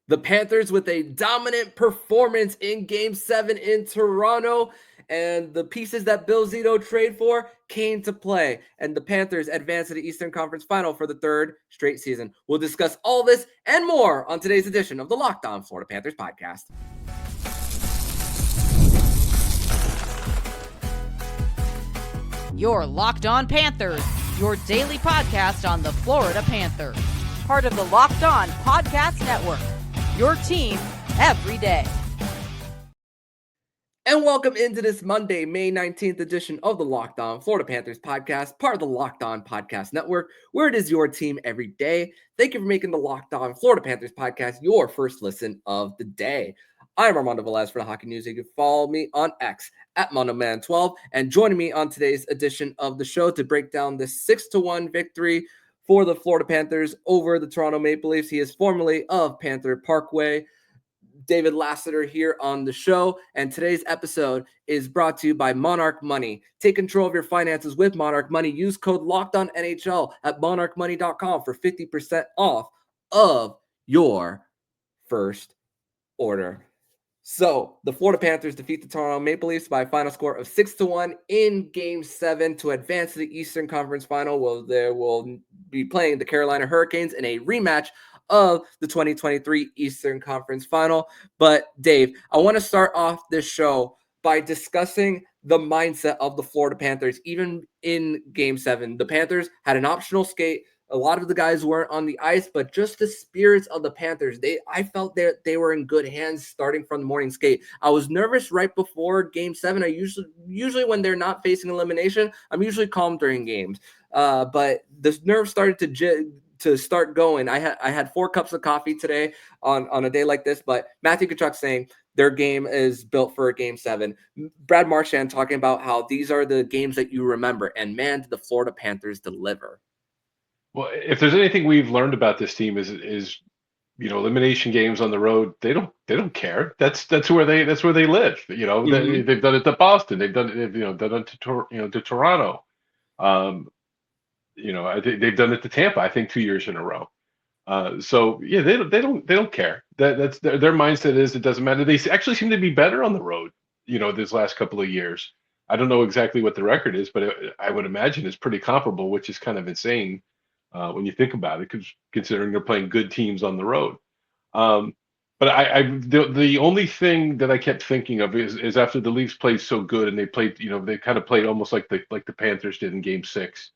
The Panthers with a dominant performance in Game 7 in Toronto, and the pieces that Bill Zito traded for came to play, and the Panthers advanced to the Eastern Conference Final for the third straight season. We'll discuss all this and more on today's edition of the Locked On Florida Panthers podcast. You're Locked On Panthers, your daily podcast on the Florida Panthers. Part of the Locked On Podcast Network, your team every day. And welcome into this Monday, May 19th edition of the Locked On Florida Panthers podcast, part of the Locked On Podcast Network, where it is your team every day. Thank you for making the Locked On Florida Panthers podcast your first listen of the day. I'm Armando Velez for the Hockey News. You can follow me on X at MondoMan12, and joining me on today's edition of the show to break down this 6-1 victory for the Florida Panthers over the Toronto Maple Leafs. He is formerly of Panther Parkway, David Lasseter here on the show, and today's episode is brought to you by Monarch Money. Take control of your finances with Monarch Money. Use code LOCKEDONNHL at monarchmoney.com for 50% off of your first order. So the Florida Panthers defeat the Toronto Maple Leafs by a final score of 6-1 in Game 7 to advance to the Eastern Conference Final. Well, they will be playing the Carolina Hurricanes in a rematch of the 2023 Eastern Conference Final. But Dave, I want to start off this show by discussing the mindset of the Florida Panthers. Even in Game 7, the Panthers had an optional skate. A lot of the guys weren't on the ice, but just the spirits of the Panthers, I felt that they were in good hands starting from the morning skate. I was nervous right before Game 7. I usually when they're not facing elimination, I'm usually calm during games. But the nerves started to start going. I had 4 cups of coffee today on a day like this, but Matthew Tkachuk saying their game is built for Game 7. Brad Marchand talking about how these are the games that you remember, and man, did the Florida Panthers deliver. Well, if there's anything we've learned about this team is elimination games on the road. They don't care. That's where they live. Mm-hmm. They've done it to Boston. They've done it to Toronto. I think they've done it to Tampa. I think 2 years in a row. So yeah, they don't care. That's their mindset is it doesn't matter. They actually seem to be better on the road. This last couple of years. I don't know exactly what the record is, but I would imagine it's pretty comparable, which is kind of insane. When you think about it, considering they're playing good teams on the road. But the only thing that I kept thinking of is after the Leafs played so good and they played, they kind of played almost like the Panthers did in Game 6,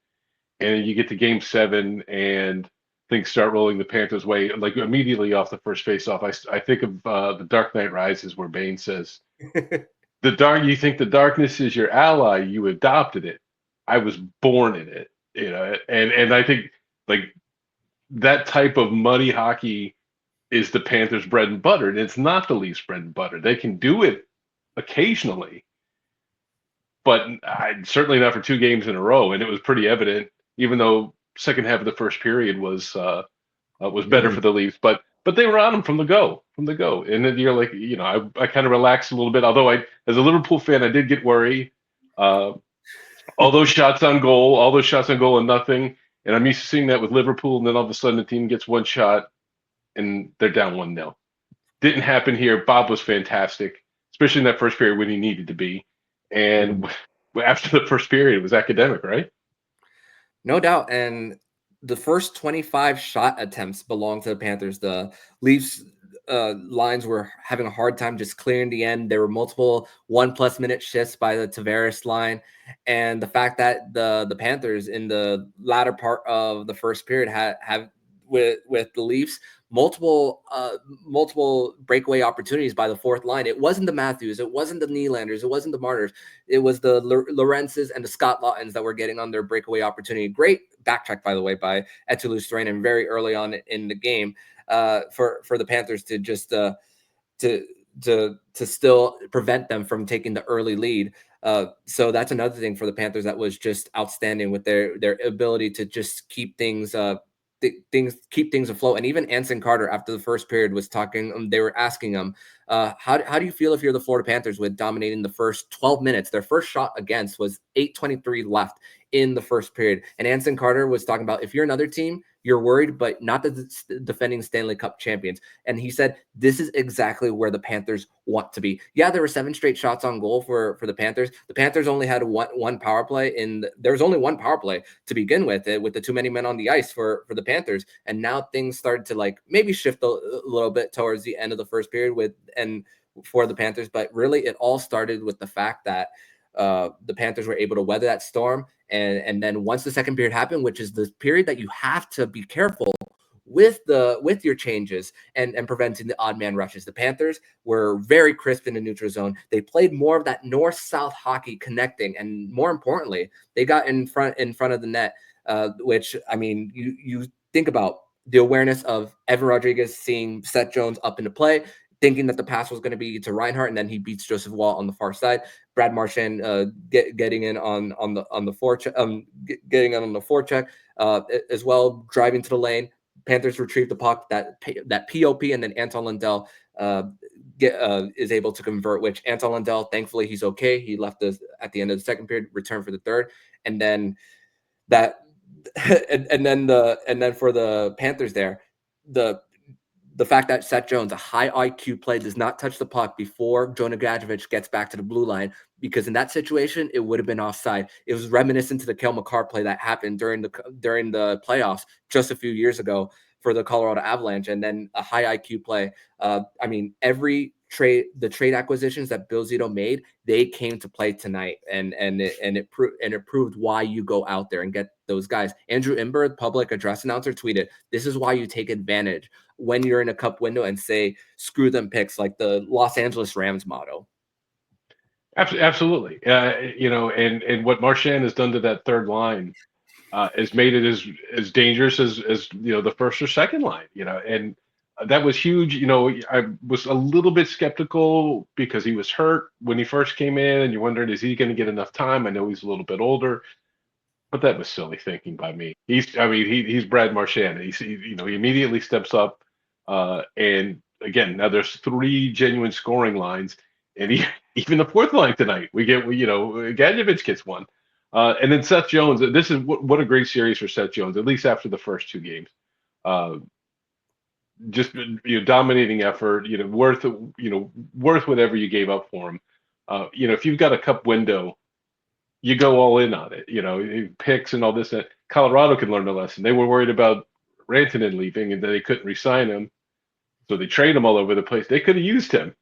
and you get to Game 7 and things start rolling the Panthers' way, like immediately off the first face-off. I think of The Dark Knight Rises, where Bane says, you think the darkness is your ally, you adopted it. I was born in it, and I think like that type of muddy hockey is the Panthers' bread and butter, and it's not the Leafs' bread and butter. They can do it occasionally, but certainly not for 2 games in a row. And it was pretty evident, even though second half of the first period was better for the Leafs, but they were on them from the go. And then you're like, I kind of relaxed a little bit. Although as a Liverpool fan, I did get worried. All those shots on goal and nothing. And I'm used to seeing that with Liverpool, and then all of a sudden the team gets one shot and they're down 1-0. Didn't happen here. Bob was fantastic, especially in that first period when he needed to be. And after the first period, it was academic, right? No doubt. And the first 25 shot attempts belonged to the Panthers. The Leafs lines were having a hard time just clearing the end. There were multiple 1+ minute shifts by the Tavares line, and the fact that the Panthers in the latter part of the first period have with the Leafs multiple breakaway opportunities by the fourth line. It wasn't the Matthews, it wasn't the Nylanders, it wasn't the Martyrs, it was the Lorentzes and the Scott Laughtons that were getting on their breakaway opportunity. Great backtrack, by the way, by Eetu Luostarinen very early on in the game. For the Panthers to just to still prevent them from taking the early lead. So that's another thing for the Panthers that was just outstanding with their ability to just keep things afloat. And even Anson Carter, after the first period, was talking. They were asking him, how do you feel if you're the Florida Panthers with dominating the first 12 minutes? Their first shot against was 8:23 left in the first period. And Anson Carter was talking about, if you're another team, you're worried, but not the defending Stanley Cup champions. And he said, this is exactly where the Panthers want to be. Yeah, there were 7 straight shots on goal for the Panthers. The Panthers only had one power play, and there was only one power play to begin with the too many men on the ice for the Panthers. And now things started to like maybe shift a little bit towards the end of the first period for the Panthers. But really, it all started with the fact that the Panthers were able to weather that storm. And then once the second period happened, which is the period that you have to be careful with your changes and preventing the odd man rushes. The Panthers were very crisp in the neutral zone. They played more of that north-south hockey connecting, and more importantly, they got in front of the net, which, I mean, you think about the awareness of Evan Rodriguez seeing Seth Jones up into play, thinking that the pass was going to be to Reinhart, and then he beats Joseph Woll on the far side. Brad Marchand getting in on the forecheck, getting in on the forecheck as well, driving to the lane. Panthers retrieve the puck, that POP, and then Anton Lundell is able to convert. Which Anton Lundell, thankfully, he's okay. He left us at the end of the second period, returned for the third, and then that, and then for the Panthers there, the fact that Seth Jones, a high IQ play, does not touch the puck before Jonah Gadjevich gets back to the blue line, because in that situation, it would have been offside. It was reminiscent to the Cale Makar play that happened during the playoffs just a few years ago for the Colorado Avalanche, and then a high IQ play. I mean, the trade acquisitions that Bill Zito made, they came to play tonight, and it proved why you go out there and get those guys. Andrew Imber, public address announcer, tweeted, "This is why you take advantage when you're in a cup window and say screw them picks," like the Los Angeles Rams motto. Absolutely. And what Marchand has done to that third line has made it as dangerous as the first or second line. And that was huge. I was a little bit skeptical because he was hurt when he first came in, and you're wondering, is he going to get enough time? I know he's a little bit older, but that was silly thinking by me. He's Brad Marchand. He immediately steps up, and again, now there's 3 genuine scoring lines, and even the fourth line tonight, Gadjevich gets one, and then Seth Jones. This is what a great series for Seth Jones, at least after the first 2 games. Just dominating effort, worth whatever you gave up for him. If you've got a cup window, you go all in on it. Picks and all this. Colorado can learn a lesson. They were worried about Rantanen leaving, and then they couldn't re-sign him, so they trade him all over the place. They could have used him.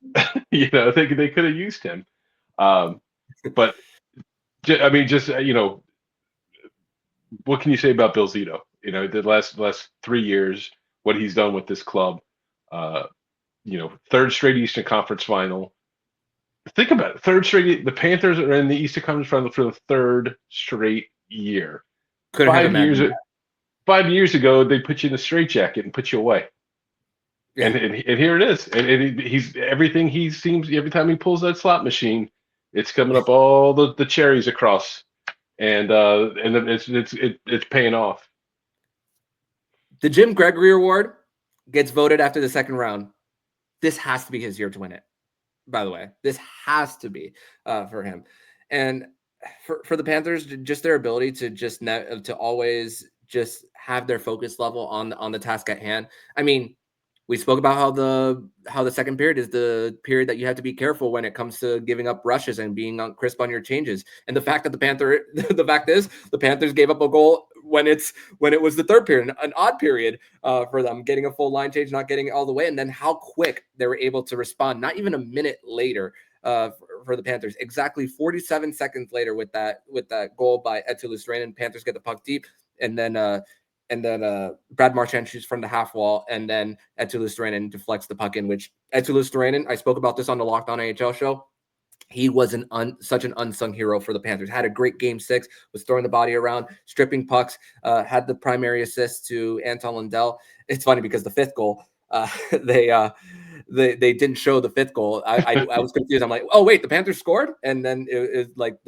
They could have used him. But what can you say about Bill Zito? The last 3 years, what he's done with this club. Third straight Eastern Conference final. Think about it. Third straight. The Panthers are in the Eastern Conference final for the third straight year. Couldn't have imagined that. 5 years ago, they put you in a straitjacket and put you away. Yeah. And here it is. And he's everything. He seems every time he pulls that slot machine, it's coming up all the cherries across, and it's paying off. The Jim Gregory Award gets voted after the second round. This has to be his year to win it. By the way, this has to be for him. And for the Panthers, just their ability to to always just have their focus level on the task at hand. I mean, we spoke about how the second period is the period that you have to be careful when it comes to giving up rushes and being crisp on your changes. And the fact that the fact is the Panthers gave up a goal when it was the third period, an odd period for them, getting a full line change, not getting it all the way, and then how quick they were able to respond, not even a minute later for the Panthers. Exactly 47 seconds later with that goal by Eetu Luostarinen, Panthers get the puck deep, and then Brad Marchand shoots from the half wall, and then Eetu Luostarinen deflects the puck in, which Eetu Luostarinen, I spoke about this on the Locked On AHL show. He was such an unsung hero for the Panthers. Had a great game 6, was throwing the body around, stripping pucks, had the primary assist to Anton Lundell. It's funny because the 5th goal, they didn't show the 5th goal. I was confused. I'm like, oh wait, the Panthers scored, and then it like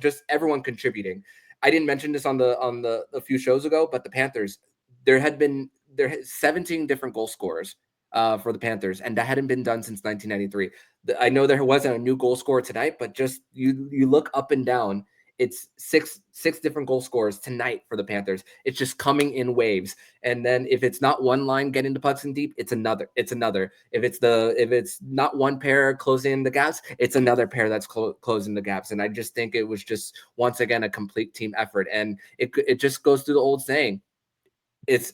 just everyone contributing. I didn't mention this on the a few shows ago, but the Panthers, there had 17 different goal scorers for the Panthers, and that hadn't been done since 1993. I know there wasn't a new goal scorer tonight, but just you look up and down, it's six different goal scorers tonight for the Panthers. It's just coming in waves. And then if it's not one line getting the pucks in deep, it's another. If it's not one pair closing the gaps, it's another pair that's closing the gaps. And I just think it was just once again a complete team effort. And it just goes through the old saying. It's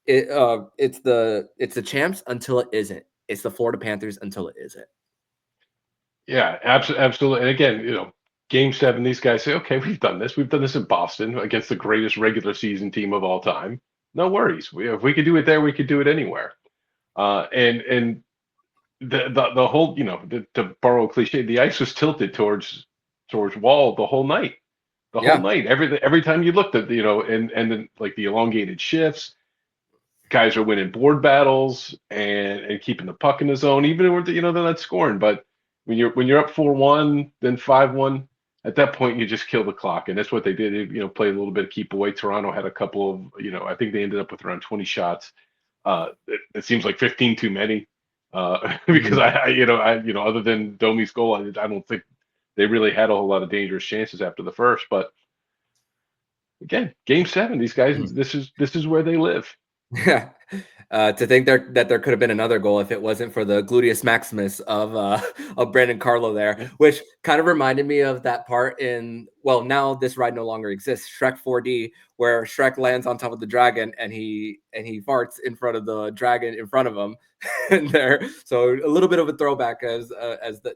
the champs until it isn't. It's the Florida Panthers until it isn't. Yeah, absolutely. And again, Game 7, these guys say, okay, we've done this. We've done this in Boston against the greatest regular season team of all time. No worries. If we could do it there, we could do it anywhere. And the whole, to borrow a cliche, the ice was tilted towards Woll the whole night. The whole night. Every time you looked at, and then like the elongated shifts, guys are winning board battles and keeping the puck in the zone, even when they're not scoring. But when you're up 4-1, then 5-1, at that point you just kill the clock, and that's what they did. They, played a little bit of keep away. Toronto had a couple of, I think they ended up with around 20 shots. It seems like 15 too many, because other than Domi's goal, I don't think they really had a whole lot of dangerous chances after the first. But again, Game 7, these guys, this is where they live. Yeah. To think that there could have been another goal if it wasn't for the gluteus maximus of Brandon Carlo there, which kind of reminded me of that part in, well, now this ride no longer exists, Shrek 4D, where Shrek lands on top of the dragon and he farts in front of the dragon in front of him. And there, so a little bit of a throwback as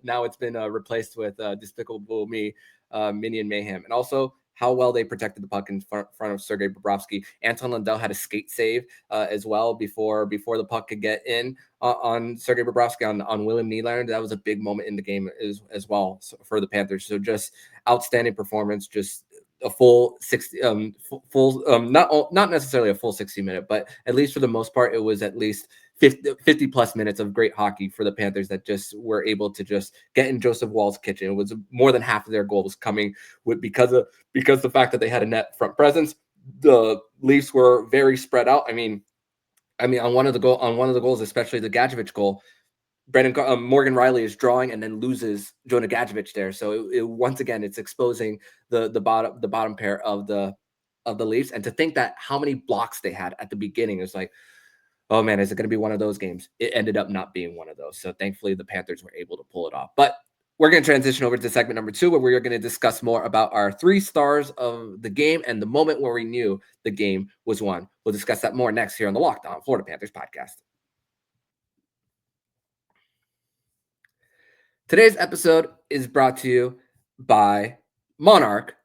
now it's been replaced with Despicable Me, Minion Mayhem, and also how well they protected the puck in front of Sergei Bobrovsky. Anton Lundell had a skate save as well before the puck could get in on Sergei Bobrovsky on William Nylander. That was a big moment in the game as well for the Panthers. So just outstanding performance, just a full 60, not necessarily a full 60-minute, but at least for the most part, it was at least 50 plus minutes of great hockey for the Panthers that just were able to just get in Joseph Woll's kitchen. It was more than half of their goals coming because the fact that they had a net front presence. The Leafs were very spread out. I mean, on one of the goals, especially the Gadjevich goal, Morgan Riley is drawing and then loses Jonah Gadjevich there. So once again, it's exposing the bottom pair of the Leafs. And to think that how many blocks they had at the beginning is like, oh man, is it going to be one of those games? It ended up not being one of those. So thankfully the Panthers were able to pull it off. But we're going to transition over to segment number 2, where we're going to discuss more about our 3 stars of the game and the moment where we knew the game was won. We'll discuss that more next here on the Locked On Florida Panthers podcast. Today's episode is brought to you by Monarch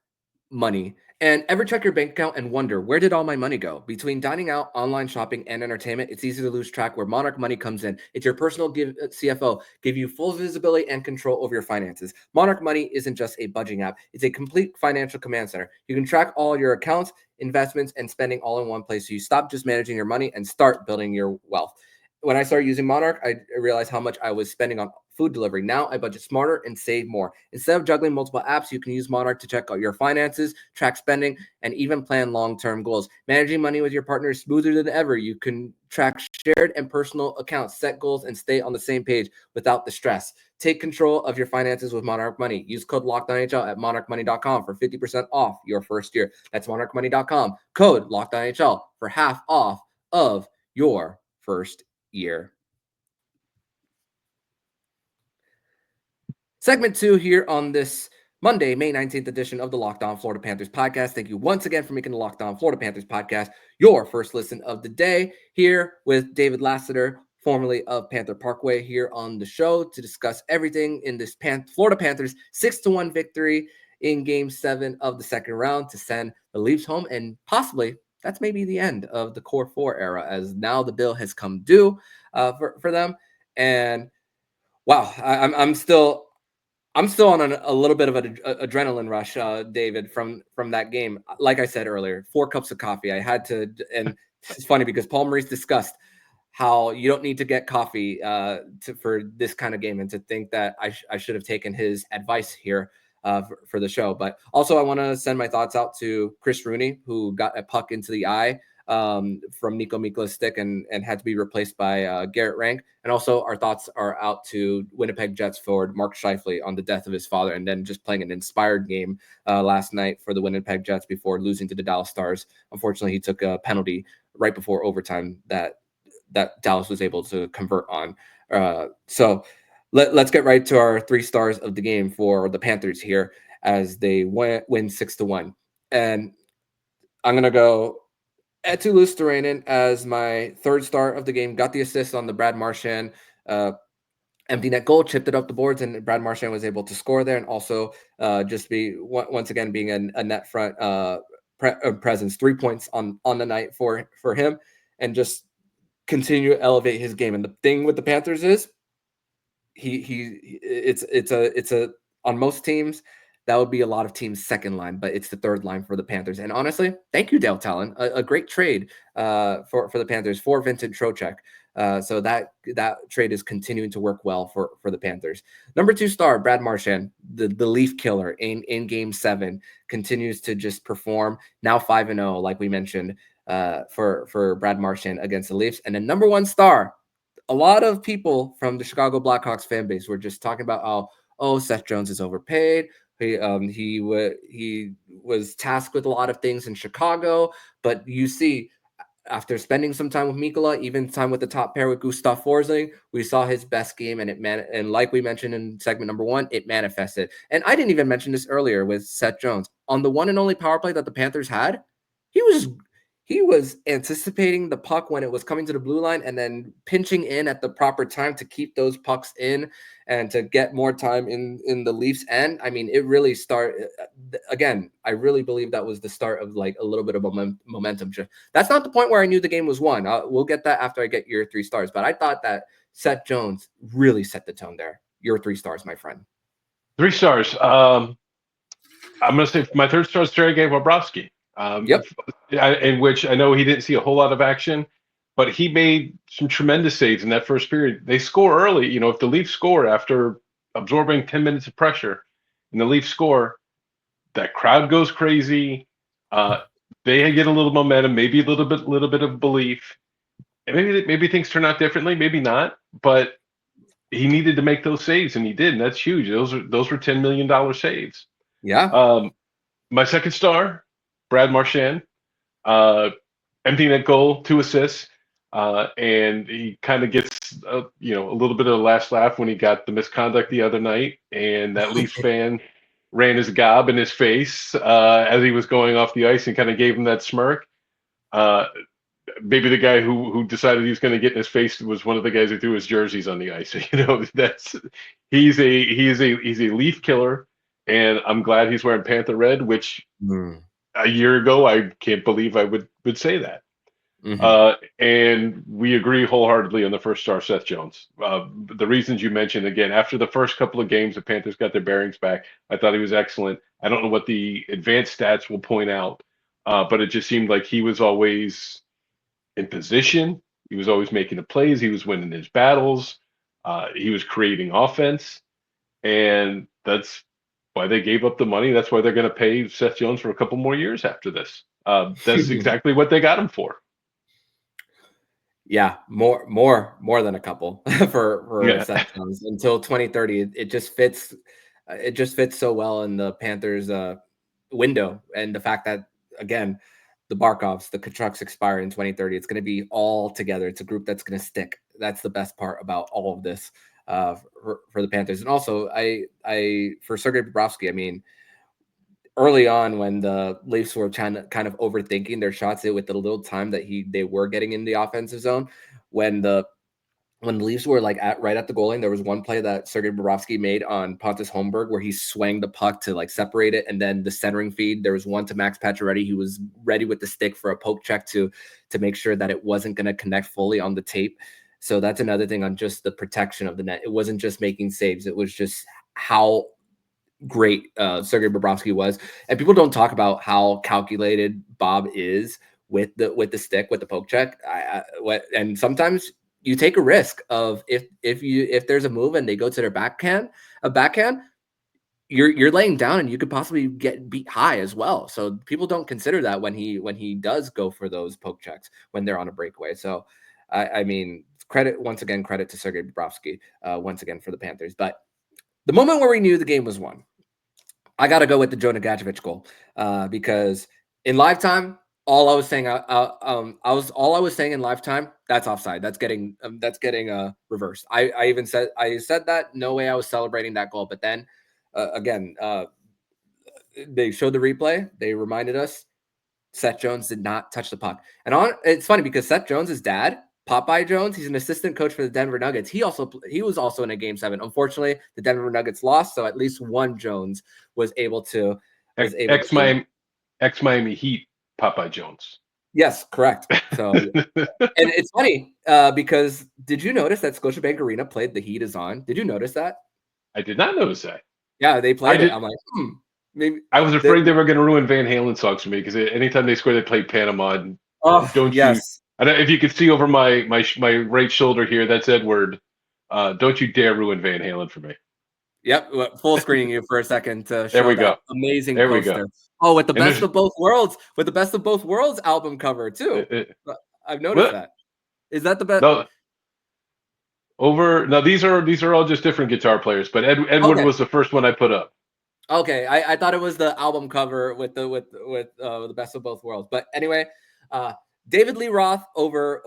Money. And ever check your bank account and wonder, where did all my money go? Between dining out, online shopping, and entertainment, it's easy to lose track where Monarch Money comes in. It's your personal CFO, give you full visibility and control over your finances. Monarch Money isn't just a budgeting app. It's a complete financial command center. You can track all your accounts, investments, and spending all in one place. So you stop just managing your money and start building your wealth. When I started using Monarch, I realized how much I was spending on food delivery. Now I budget smarter and save more. Instead of juggling multiple apps, you can use Monarch to check out your finances, track spending, and even plan long-term goals. Managing money with your partner is smoother than ever. You can track shared and personal accounts, set goals, and stay on the same page without the stress. Take control of your finances with Monarch Money. Use code LOCKEDONNHL at monarchmoney.com for 50% off your first year. That's monarchmoney.com. Code LOCKEDONNHL for half off of your first year. Segment 2 here on this Monday, May 19th edition of the Locked On Florida Panthers podcast. Thank you once again for making the Locked On Florida Panthers podcast your first listen of the day, here with David Lasseter, formerly of Panther Parkway, here on the show to discuss everything in this Florida Panthers 6-1 victory in Game 7 of the second round to send the Leafs home, and possibly that's maybe the end of the Core 4 era, as now the bill has come due for them. And wow, I'm still on a little bit of an adrenaline rush, David, from that game. Like I said earlier, 4 cups of coffee. I had to, and it's funny because Paul Maurice discussed how you don't need to get coffee for this kind of game, and to think that I should have taken his advice here for the show. But also I want to send my thoughts out to Chris Rooney, who got a puck into the eye from Nico Mikola's stick and had to be replaced by Garrett Rank. And also our thoughts are out to Winnipeg Jets forward Mark Scheifele on the death of his father, and then just playing an inspired game last night for the Winnipeg Jets before losing to the Dallas Stars. Unfortunately, he took a penalty right before overtime that Dallas was able to convert on. So let's get right to our 3 stars of the game for the Panthers here as they win 6-1. And I'm going to go Eetu Luostarinen as my 3rd star of the game. Got the assist on the Brad Marchand empty net goal, chipped it up the boards, and Brad Marchand was able to score there. And also just be once again being a net front presence, 3 points on the night for him, and just continue to elevate his game. And the thing with the Panthers is it's a on most teams that would be a lot of teams' second line, but it's the 3rd line for the Panthers. And honestly, thank you, Dale Talon, a great trade for the Panthers for Vincent Trocheck. So that trade is continuing to work well for the Panthers. Number 2 star, Brad Marchand, the Leaf killer in Game 7, continues to just perform. Now 5-0, like we mentioned, for Brad Marchand against the Leafs. And then number 1 star, a lot of people from the Chicago Blackhawks fan base were just talking about Seth Jones is overpaid. He was tasked with a lot of things in Chicago, but you see, after spending some time with Mikkola, even time with the top pair with Gustav Forsling, we saw his best game, and like we mentioned in segment number 1, it manifested. And I didn't even mention this earlier with Seth Jones on the one and only power play that the Panthers had. He was anticipating the puck when it was coming to the blue line and then pinching in at the proper time to keep those pucks in and to get more time in the Leafs end. I mean, it really started again. I really believe that was the start of like a little bit of momentum shift. That's not the point where I knew the game was won. We'll get that after I get your 3 stars. But I thought that Seth Jones really set the tone there. Your 3 stars, my friend. 3 stars. I'm going to say my 3rd star is Sergei Bobrovsky. Yep. In which I know he didn't see a whole lot of action, but he made some tremendous saves in that first period. They score early. You know, if the Leafs score after absorbing 10 minutes of pressure and the Leafs score, that crowd goes crazy. They get a little momentum, maybe a little bit of belief. And maybe things turn out differently, maybe not, but he needed to make those saves, and he did, and that's huge. Those were $10 million saves. Yeah. My 2nd star, Brad Marchand, empty net goal, 2 assists, and he kind of gets a little bit of a last laugh when he got the misconduct the other night, and that Leafs fan ran his gob in his face as he was going off the ice and kind of gave him that smirk. Maybe the guy who decided he was going to get in his face was one of the guys who threw his jerseys on the ice. You know, he's a Leaf killer, and I'm glad he's wearing Panther red, which a year ago I can't believe I would say that. Mm-hmm. And we agree wholeheartedly on the 1st star, Seth Jones. The reasons you mentioned, again, after the first couple of games, the Panthers got their bearings back. I thought he was excellent. I don't know what the advanced stats will point out, but it just seemed like he was always in position. He was always making the plays. He was winning his battles. He was creating offense. And that's why they gave up the money. That's why they're going to pay Seth Jones for a couple more years after this. That's exactly what they got him for. Yeah, more than a couple for Seth Jones until 2030. It just fits. It just fits so well in the Panthers' window, and the fact that again, the Barkovs, the Kachucks expire in 2030. It's going to be all together. It's a group that's going to stick. That's the best part about all of this for the Panthers. And also, I for Sergei Bobrovsky, I mean, early on when the Leafs were kind of overthinking their shots with the little time that they were getting in the offensive zone, when the Leafs were like right at the goal line, there was one play that Sergei Bobrovsky made on Pontus Holmberg where he swung the puck to like separate it, and then the centering feed. There was one to Max Pacioretty. He was ready with the stick for a poke check to make sure that it wasn't going to connect fully on the tape. So that's another thing on just the protection of the net. It wasn't just making saves; it was just how great Sergei Bobrovsky was. And people don't talk about how calculated Bob is with the stick, with the poke check. And sometimes you take a risk of if there's a move and they go to their backhand, you're laying down and you could possibly get beat high as well. So people don't consider that when he does go for those poke checks when they're on a breakaway. So I mean, credit to Sergei Bobrovsky once again for the Panthers. But the moment where we knew the game was won, I got to go with the Jonah Gadjevich goal because in live time, all I was saying in live time, that's offside. That's getting reversed. I said that no way I was celebrating that goal, but then again, they showed the replay. They reminded us Seth Jones did not touch the puck. And it's funny because Seth Jones' dad, Popeye Jones, he's an assistant coach for the Denver Nuggets. He was also in a Game 7. Unfortunately, the Denver Nuggets lost, so at least one Jones was able to Ex-Miami Heat Popeye Jones. Yes, correct. So and it's funny because did you notice that Scotiabank Arena played The Heat Is On? Did you notice that? I did not notice that. Yeah, they played it. I'm like, maybe I was afraid they were going to ruin Van Halen songs for me because anytime they scored, they played Panama. And yes. I don't know if you could see over my right shoulder here. That's Edward. Don't you dare ruin Van Halen for me. Yep, full screening you for a second to show there we that go. Amazing there poster. We go. Oh, with the Best of Both Worlds, album cover too. I've noticed that. Is that the best? No, these are all just different guitar players, but Edward was the first one I put up. Okay, I thought it was the album cover with the Best of Both Worlds. But anyway, David Lee Roth over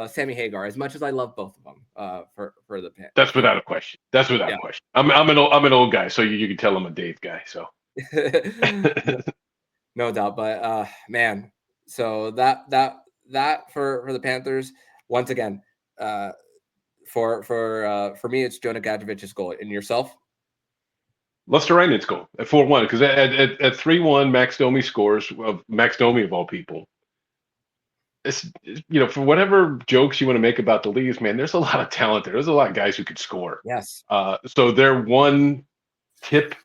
Sammy Hagar. As much as I love both of them, for the Panthers. That's without a question. Question. I'm an old guy, so you can tell I'm a Dave guy. So no doubt. But man, so that for the Panthers once again. For me, it's Jonah Gadjevich's goal. And yourself? Luostarinen's goal at 4-1 because at 3-1, Max Domi scores. Max Domi of all people. It's, for whatever jokes you want to make about the Leafs, man, there's a lot of talent there. There's a lot of guys who could score. Yes. So they're one tip,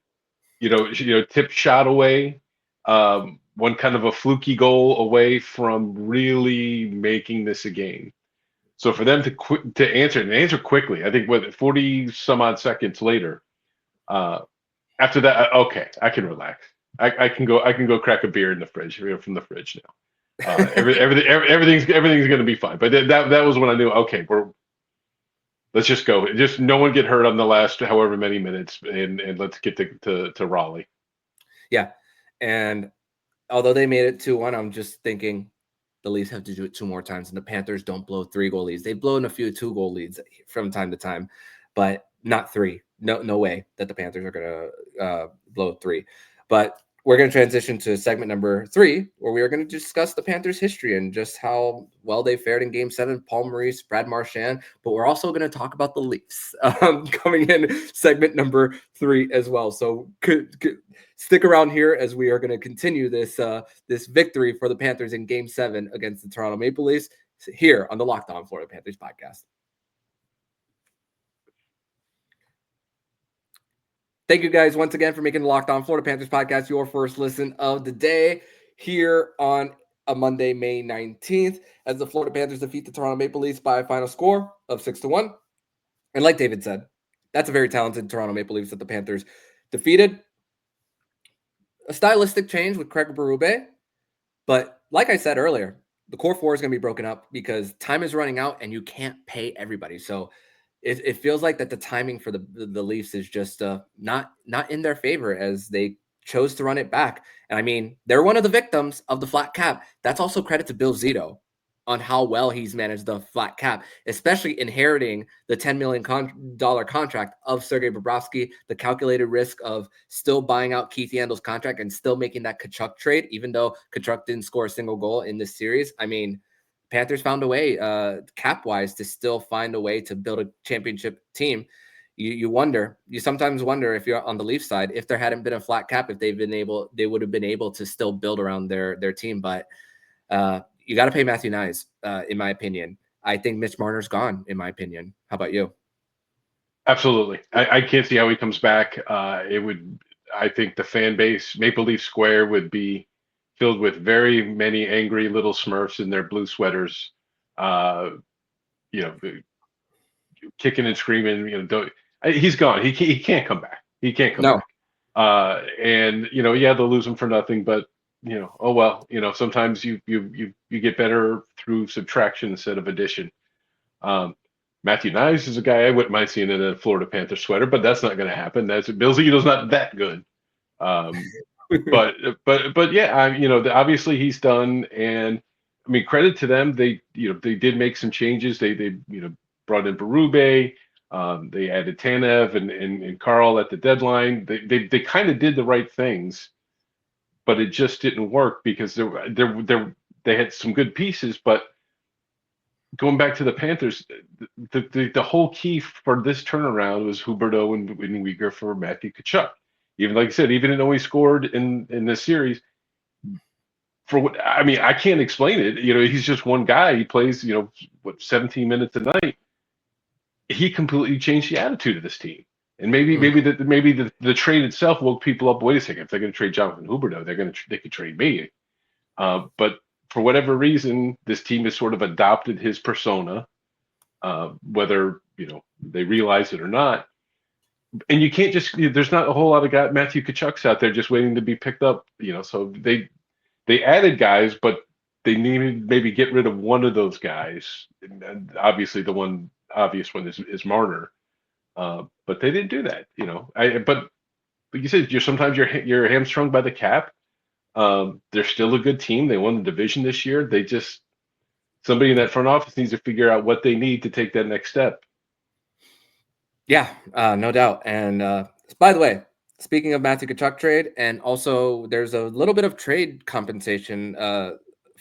tip shot away, one kind of a fluky goal away from really making this a game. So for them to answer quickly, I think 40 some odd seconds later, after that, okay, I can relax. I can go crack a beer in the fridge from the fridge now. Everything's going to be fine. But that was when I knew, okay, let's just go. Just no one get hurt on the last however many minutes, and let's get to Raleigh. Yeah, and although they made it 2-1, I'm just thinking the Leafs have to do it 2 more times, and the Panthers don't blow 3-goal leads. They've blown a few 2-goal leads from time to time, but not 3. No way that the Panthers are going to blow 3. But we're going to transition to segment number 3, where we are going to discuss the Panthers' history and just how well they fared in Game 7, Paul Maurice, Brad Marchand. But we're also going to talk about the Leafs coming in segment number 3 as well. So stick around here as we are going to continue this victory for the Panthers in Game 7 against the Toronto Maple Leafs here on the Locked On Florida Panthers podcast. Thank you guys once again for making the Locked On Florida Panthers podcast your first listen of the day here on a Monday, May 19th, as the Florida Panthers defeat the Toronto Maple Leafs by a final score of 6-1. And like David said, that's a very talented Toronto Maple Leafs that the Panthers defeated. A stylistic change with Craig Berube, but like I said earlier, the core 4 is going to be broken up because time is running out and you can't pay everybody. So it feels like that the timing for the Leafs is just not in their favor as they chose to run it back. And I mean, they're one of the victims of the flat cap. That's also credit to Bill Zito on how well he's managed the flat cap, especially inheriting the $10 million contract of Sergei Bobrovsky, the calculated risk of still buying out Keith Yandel's contract and still making that Tkachuk trade, even though Tkachuk didn't score a single goal in this series. I mean, Panthers found a way, cap-wise, to still find a way to build a championship team. You sometimes wonder if you're on the Leafs side, if there hadn't been a flat cap, if they would have been able to still build around their team. But you got to pay Matthew Nyes, in my opinion. I think Mitch Marner's gone, in my opinion. How about you? Absolutely. I can't see how he comes back. I think the fan base, Maple Leaf Square, would be filled with very many angry little Smurfs in their blue sweaters, kicking and screaming. He's gone. He can't come back. He can't come No. back. And they'll lose him for nothing, but oh well. Sometimes you get better through subtraction instead of addition. Matthew Knies is a guy I wouldn't mind seeing in a Florida Panther sweater, but that's not going to happen. Bill Zito's not that good. But yeah, obviously he's done, and I mean credit to them. They did make some changes. They brought in Berube. They added Tanev and Carl at the deadline. They kind of did the right things, but it just didn't work because they had some good pieces, but going back to the Panthers, the whole key for this turnaround was Huberdeau and Weegar for Matthew Tkachuk. Even like I said, even though he scored in this series, for what I mean, I can't explain it. He's just one guy. He plays 17 minutes a night. He completely changed the attitude of this team. And maybe the trade itself woke people up. Wait a second, if they're going to trade Jonathan Huberdeau, they could trade me. But for whatever reason, this team has sort of adopted his persona, whether they realize it or not. And you can't there's not a whole lot of Matthew Kachucks out there just waiting to be picked up. So they added guys, but they needed maybe get rid of one of those guys. And obviously, the obvious one is Marner, but they didn't do that. But like you said, sometimes you're hamstrung by the cap. They're still a good team. They won the division this year. Somebody in that front office needs to figure out what they need to take that next step. Yeah, no doubt. And by the way, speaking of Matthew Tkachuk trade, and also there's a little bit of trade compensation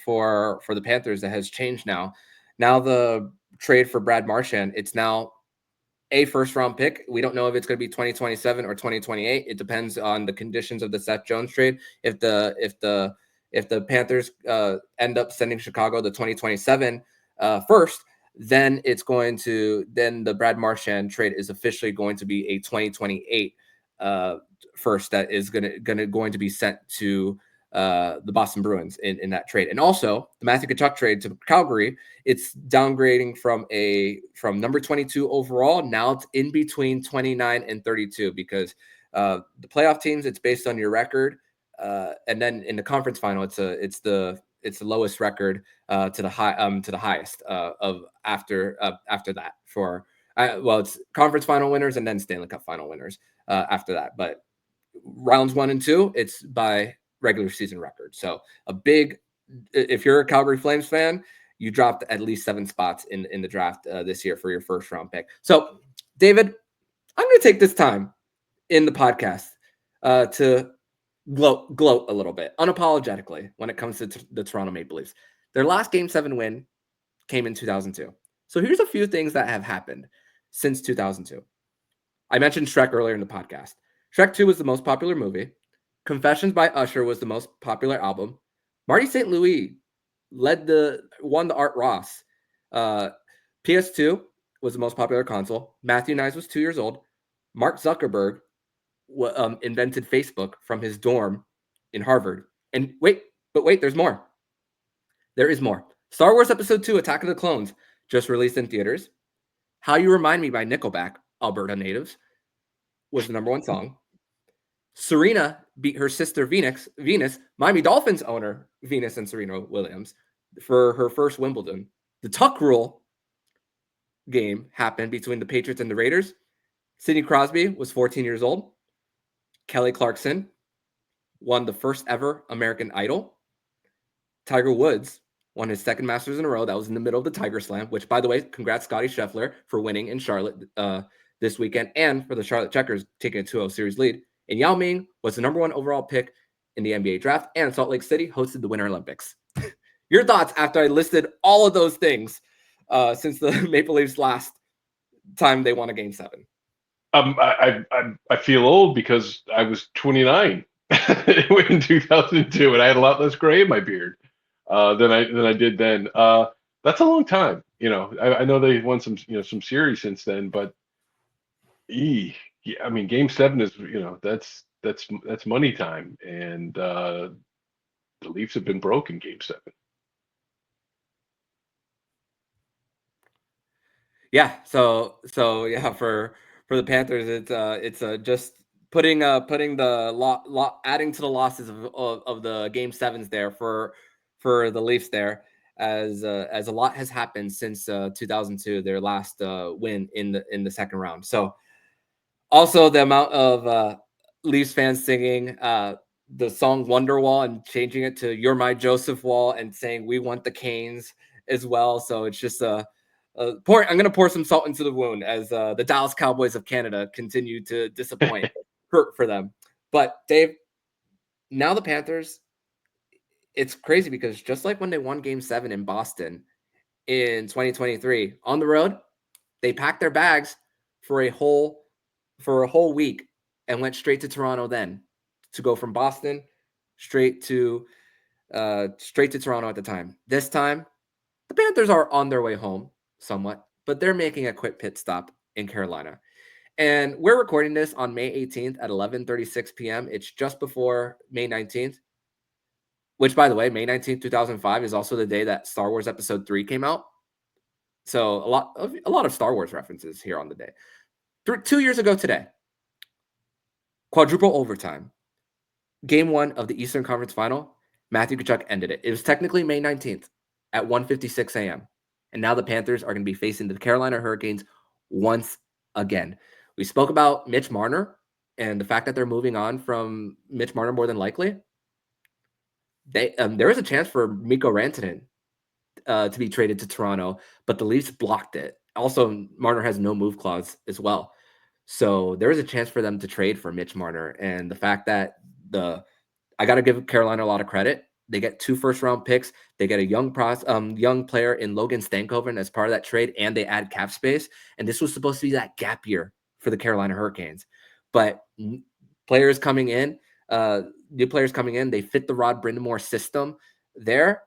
for the Panthers that has changed now. Now the trade for Brad Marchand, it's now a first-round pick. We don't know if it's going to be 2027 or 2028. It depends on the conditions of the Seth Jones trade. If the Panthers end up sending Chicago the 2027 first, then the Brad Marchand trade is officially going to be a 2028 first that is going to be sent to the Boston Bruins in that trade. And also the Matthew Tkachuk trade to Calgary, it's downgrading from number 22 overall. Now it's in between 29 and 32 because the playoff teams, it's based on your record. And then in the conference final, it's the lowest record to the highest of after that for it's conference final winners and then Stanley Cup final winners after that. But rounds 1 and 2, it's by regular season record. So if you're a Calgary Flames fan, you dropped at least 7 spots in the draft this year for your first round pick. So David, I'm going to take this time in the podcast to gloat a little bit unapologetically when it comes to the Toronto Maple Leafs. Their last Game 7 win came in 2002. So here's a few things that have happened since 2002. I mentioned Shrek earlier in the podcast. Shrek 2 was the most popular movie. Confessions by Usher was the most popular album. Marty St. Louis won the Art Ross. PS2 was the most popular console. Matthew Knies was 2 years old. Mark Zuckerberg invented Facebook from his dorm in Harvard. And wait, there's more. There is more. Star Wars Episode 2, Attack of the Clones, just released in theaters. How You Remind Me by Nickelback, Alberta natives, was the number 1 song. Serena beat her sister Venus, Miami Dolphins owner Venus and Serena Williams, for her first Wimbledon. The Tuck Rule game happened between the Patriots and the Raiders. Sidney Crosby was 14 years old. Kelly Clarkson won the first ever American Idol. Tiger Woods won his second Masters in a row. That was in the middle of the Tiger Slam, which, by the way, congrats Scotty Scheffler for winning in Charlotte this weekend and for the Charlotte Checkers taking a 2-0 series lead. And Yao Ming was the number 1 overall pick in the NBA draft, and Salt Lake City hosted the Winter Olympics. Your thoughts after I listed all of those things since the Maple Leafs last time they won a Game 7? I feel old because I was 29 in 2002, and I had a lot less gray in my beard than I did then. That's a long time. I know they won some series since then, but I mean, Game 7 is that's money time, and the Leafs have been broke in Game 7. Yeah, so yeah, for for the Panthers, it's just putting the adding to the losses of the game sevens there for the Leafs there, as a lot has happened since 2002, their last win in the second round. So also the amount of Leafs fans singing the song Wonderwall and changing it to "You're My Joseph Woll" and saying "We want the Canes" as well. So it's just I'm going to pour some salt into the wound as the Dallas Cowboys of Canada continue to disappoint for them. But Dave, now the Panthers, it's crazy because just like when they won Game 7 in Boston in 2023 on the road, they packed their bags for a whole week and went straight to Toronto then to go from Boston straight to Toronto at the time. This time, the Panthers are on their way home somewhat, but they're making a quick pit stop in Carolina. And we're recording this on May 18th at 11:36 p.m. It's just before May 19th, which, by the way, May 19th, 2005 is also the day that Star Wars Episode 3 came out. So a lot of Star Wars references here on the day. 2 years ago today, quadruple overtime, Game 1 of the Eastern Conference Final, Matthew Tkachuk ended it. It was technically May 19th at 1:56 a.m. And now the Panthers are going to be facing the Carolina Hurricanes once again. We spoke about Mitch Marner and the fact that they're moving on from Mitch Marner more than likely. There is a chance for Mikko Rantanen to be traded to Toronto, but the Leafs blocked it. Also, Marner has no move clause as well. So there is a chance for them to trade for Mitch Marner. And the fact that I got to give Carolina a lot of credit. They get 2 first-round picks. They get a young player in Logan Stankoven as part of that trade, and they add cap space. And this was supposed to be that gap year for the Carolina Hurricanes. But new players coming in, they fit the Rod Brind'Amour system there.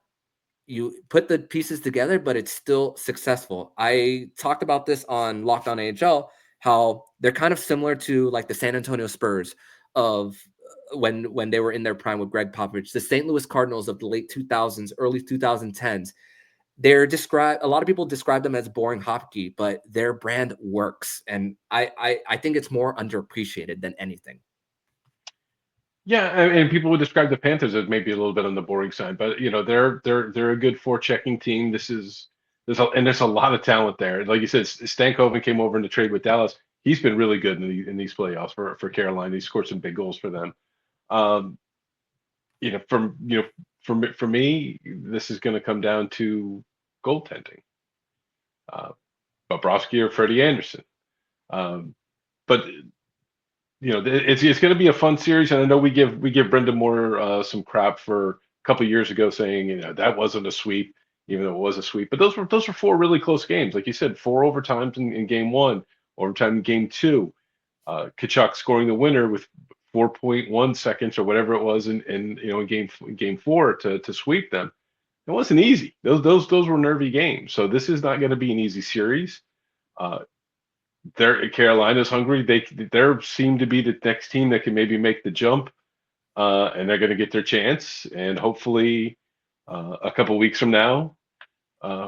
You put the pieces together, but it's still successful. I talked about this on Locked On AHL, how they're kind of similar to like the San Antonio Spurs of when they were in their prime with Greg Popovich, the St. Louis Cardinals of the late 2000s, early 2010s. A lot of people describe them as boring hockey, but their brand works. And I think it's more underappreciated than anything. Yeah, and people would describe the Panthers as maybe a little bit on the boring side, but they're a good forechecking team. There's a lot of talent there. Like you said, Stankoven came over in the trade with Dallas. He's been really good in these playoffs for Carolina. He scored some big goals for them. For me, this is going to come down to goaltending. Bobrovsky or Freddie Anderson. But it's going to be a fun series, and I know we give Brind'Amour some crap for a couple of years ago saying that wasn't a sweep, even though it was a sweep. But those were 4 really close games, like you said, 4 overtimes in game 1, overtime in game 2. Tkachuk scoring the winner with 4.1 seconds or whatever it was in game 4 to sweep them. It wasn't easy. Those were nervy games. So this is not going to be an easy series. Carolina's hungry. They seem to be the next team that can maybe make the jump, and they're going to get their chance. And hopefully, a couple weeks from now,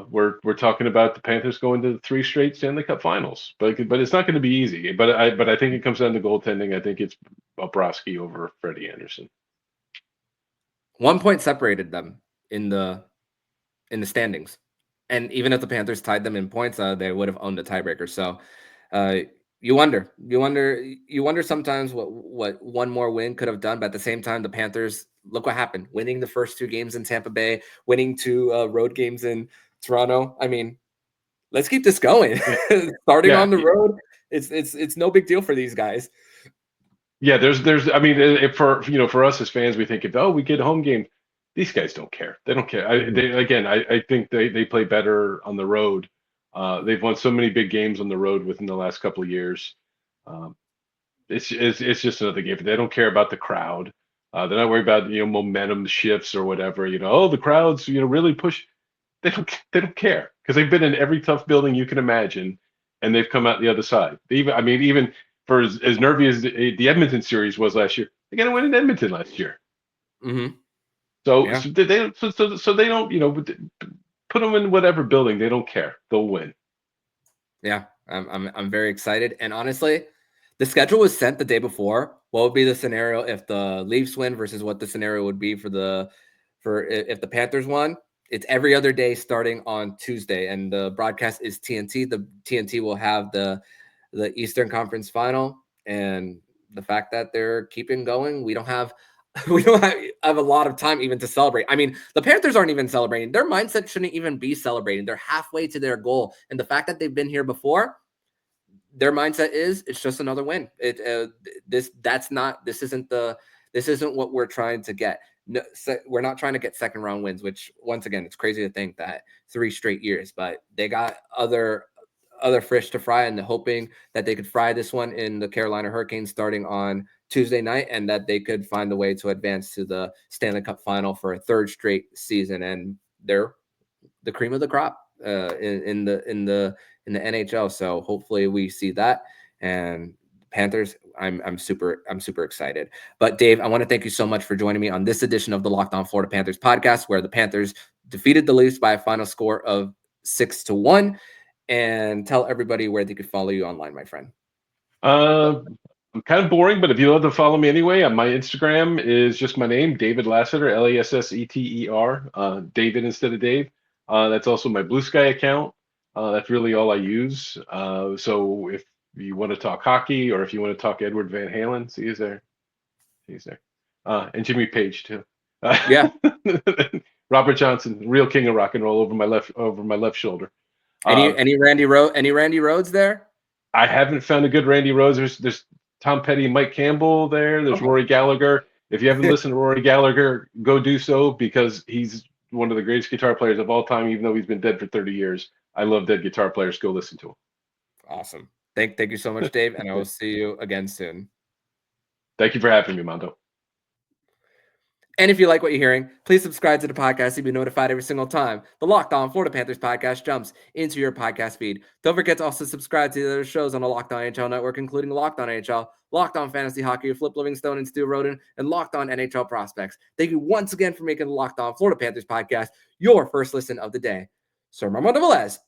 we're talking about the Panthers going to 3 straight Stanley Cup Finals. But it's not going to be easy. But I think it comes down to goaltending. I think it's Bobrovsky over Freddie Anderson. 1 point separated them in the standings, and even if the Panthers tied them in points, they would have owned the tiebreaker. So. You wonder sometimes what one more win could have done, but at the same time, the Panthers, look what happened, winning the first 2 games in Tampa Bay, winning 2 road games in Toronto. I mean, let's keep this going. Starting on the road, it's no big deal for these guys. Yeah, I mean, for us as fans, we think we get a home game. These guys don't care. They don't care. I think they play better on the road. They've won so many big games on the road within the last couple of years. It's just another game. They don't care about the crowd. They're not worried about momentum shifts or whatever. The crowds really push. They don't care because they've been in every tough building you can imagine, and they've come out the other side. Even for as nervy as the Edmonton series was last year, they got to win in Edmonton last year. Mm-hmm. So they don't put them in whatever building. They don't care. They'll win. Yeah. I'm very excited. And honestly, the schedule was sent the day before. What would be the scenario if the Leafs win versus what the scenario would be for if the Panthers won? It's every other day starting on Tuesday, and the broadcast is TNT. The TNT will have the Eastern Conference Final, and the fact that they're keeping going, we don't have a lot of time even to celebrate. I mean, the Panthers aren't even celebrating. Their mindset shouldn't even be celebrating. They're halfway to their goal, and the fact that they've been here before, their mindset is it's just another win. This isn't what we're trying to get. No, we're not trying to get second round wins, which once again, it's crazy to think that 3 straight years, but they got other fish to fry, and hoping that they could fry this one in the Carolina Hurricanes starting on Tuesday night, and that they could find a way to advance to the Stanley Cup final for a 3rd straight season. And they're the cream of the crop in the NHL. So hopefully we see that. And Panthers, I'm super excited. But Dave, I want to thank you so much for joining me on this edition of the Locked On Florida Panthers podcast, where the Panthers defeated the Leafs by a final score of 6-1. And tell everybody where they could follow you online, my friend. I'm kind of boring, but if you love to follow me anyway, my Instagram is just my name, David Lasseter, Lasseter, David instead of Dave. That's also my Blue Sky account. That's really all I use. So if you want to talk hockey, or if you want to talk Edward Van Halen, see he's there. And Jimmy Page too. Yeah. Robert Johnson, real king of rock and roll, over my left shoulder. Any Randy Rhodes there? I haven't found a good Randy Rhodes. There's Tom Petty, Mike Campbell there. There's Rory Gallagher. If you haven't listened to Rory Gallagher, go do so, because he's one of the greatest guitar players of all time, even though he's been dead for 30 years. I love dead guitar players. Go listen to him. Awesome. Thank you so much, Dave, and I will see you again soon. Thank you for having me, Mondo. And if you like what you're hearing, please subscribe to the podcast to be notified every single time the Locked On Florida Panthers podcast jumps into your podcast feed. Don't forget to also subscribe to the other shows on the Locked On NHL network, including Locked On NHL, Locked On Fantasy Hockey with Flip Livingstone and Stu Roden, and Locked On NHL Prospects. Thank you once again for making the Locked On Florida Panthers podcast your first listen of the day. Sir Armando Velez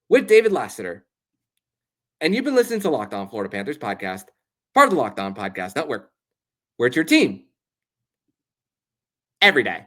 with David Lasseter. And you've been listening to Locked On Florida Panthers podcast, part of the Locked On Podcast Network. We're your team every day.